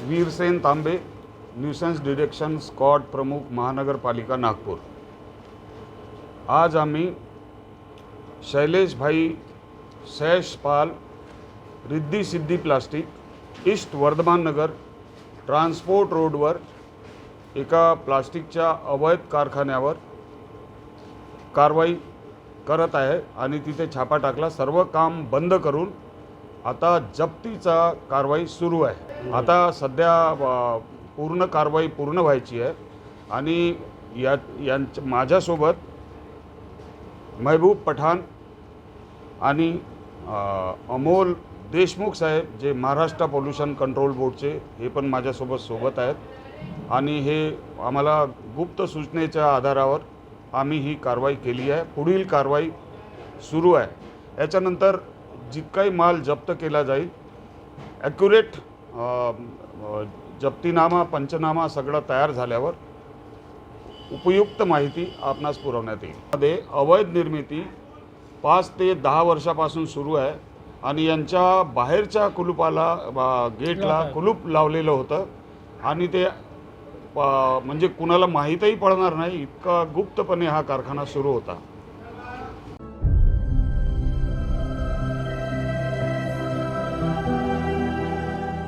वीरसेन तांबे, nuisance detection squad प्रमुख महानगरपालिका नागपूर। आज आम्ही शैलेश भाई सैशपाल, रिद्धी सिद्धी प्लास्टिक, ईस्ट वर्धमान नगर, ट्रान्सपोर्ट रोडवर एका प्लास्टिकच्या अवैध कारखान्यावर कारवाई करत आहे आणि तिथे छापा टाकला। सर्व काम बंद करून आता जप्तीचा कारवाई सुरू आहे। आता सध्या पूर्ण कारवाई पूर्ण व्हायची आहे आणि माझ्यासोबत महबूब पठाण आणि अमोल देशमुख साहेब जे महाराष्ट्र पोल्यूशन कंट्रोल बोर्डचे हे पण माझ्यासोबत आहेत आणि हे आम्हाला गुप्त सूचनेच्या आधारावर आम्ही ही कारवाई केली आहे। पुढील कारवाई सुरू आहे। याच्यानंतर जितकाही माल जप्त केला जाईल ॲक्युरेट जप्तीनामा पंचनामा सगळं तयार झाल्यावर उपयुक्त माहिती आपणास पुरवण्यात येईल। मध्ये अवैध निर्मिती 5 ते 10 वर्षापासून सुरू आहे आणि यांच्या बाहेरच्या कुलूपाला गेटला कुलूप लावलेलं होतं आणि ते म्हणजे कुणाला माहीतही पडणार नाही इतका गुप्तपणे हा कारखाना सुरू होता।